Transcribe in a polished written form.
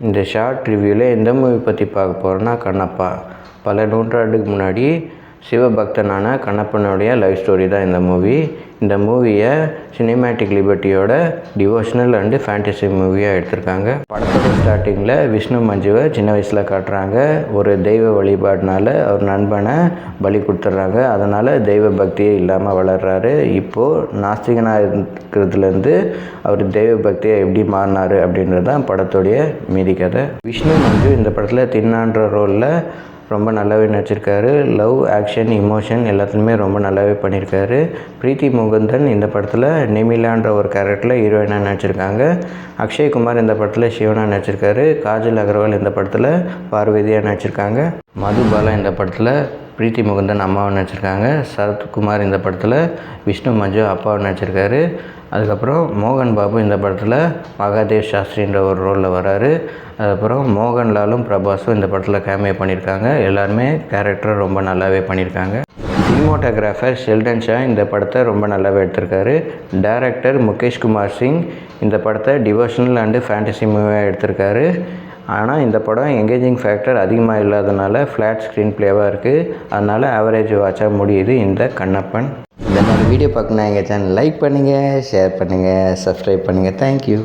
இந்த ஷார்ட் ரிவ்யூவில் எந்த மூவி பற்றி பார்க்க போகிறோன்னா கண்ணப்பா. பல நூற்றாண்டுக்கு முன்னாடி சிவபக்தனான கண்ணப்பனுடைய லைஃப் ஸ்டோரி தான் இந்த மூவி. இந்த மூவியை சினிமேட்டிக் லிபர்ட்டியோட டிவோஷனல் அண்டு ஃபேண்டசி மூவியாக எடுத்திருக்காங்க. படத்தோட ஸ்டார்டிங்கில் விஷ்ணு மஞ்சுவை சின்ன வயசில் காட்டுறாங்க. ஒரு தெய்வ வழிபாடுனால அவர் நண்பனை பலி கொடுத்துட்றாங்க. அதனால் தெய்வ பக்தியே இல்லாமல் வளர்கிறாரு. இப்போது நாஸ்திகனாக இருக்கிறதுலேருந்து அவர் தெய்வ பக்தியை எப்படி மாறினார் அப்படின்றது தான் படத்துடைய மீதி கதை. விஷ்ணு மஞ்சு இந்த படத்தில் தின்னான்ற ரோலில் ரொம்ப நல்லாவே நடிச்சிருக்காரு. லவ், ஆக்ஷன், இமோஷன் எல்லாத்துலேயுமே ரொம்ப நல்லாவே பண்ணியிருக்காரு. பிரீத்தி முகுந்தன் இந்த படத்தில் நிமிலான்ற ஒரு கேரக்டரில் ஹீரோயினாக நடிச்சிருக்காங்க. அக்ஷய்குமார் இந்த படத்தில் சிவனாக நடிச்சிருக்காரு. காஜல் அகர்வால் இந்த படத்தில் பார்வதியாக நடிச்சிருக்காங்க. மதுபாலா இந்த படத்தில் பிரீத்தி முகுந்தன் அம்மாவை நடிச்சிருக்காங்க. சரத்குமார் இந்த படத்தில் விஷ்ணு மஞ்சு அப்பாவை நடிச்சிருக்காரு. அதுக்கப்புறம் மோகன் பாபு இந்த படத்தில் மகாதேவ் சாஸ்திரின்ற ஒரு ரோலில் வராரு. அதுக்கப்புறம் மோகன்லாலும் பிரபாஸும் இந்த படத்தில் கேமியோ பண்ணியிருக்காங்க. எல்லாருமே கேரக்டரை ரொம்ப நல்லாவே பண்ணியிருக்காங்க. சினிமோட்டோகிராஃபர் ஷெல்டன் ஷா இந்த படத்தை ரொம்ப நல்லாவே எடுத்திருக்காரு. டைரக்டர் முகேஷ் குமார் சிங் இந்த படத்தை டிவோஷனல் அண்டு ஃபேண்டசி மூவியாக எடுத்திருக்காரு. ஆனால் இந்த படம் எங்கேஜிங் ஃபேக்டர் அதிகமாக இல்லாதனால ஃப்ளாட் ஸ்க்ரீன் ப்ளேவாக இருக்குது. அதனால் ஆவரேஜ் வாட்சாக முடியுது இந்த கண்ணப்பன். இந்த மாதிரி வீடியோ பார்க்கணுன்னா எங்கள் சேனல் லைக் பண்ணுங்கள், ஷேர் பண்ணுங்கள், சப்ஸ்கிரைப் பண்ணுங்கள். தேங்க்யூ.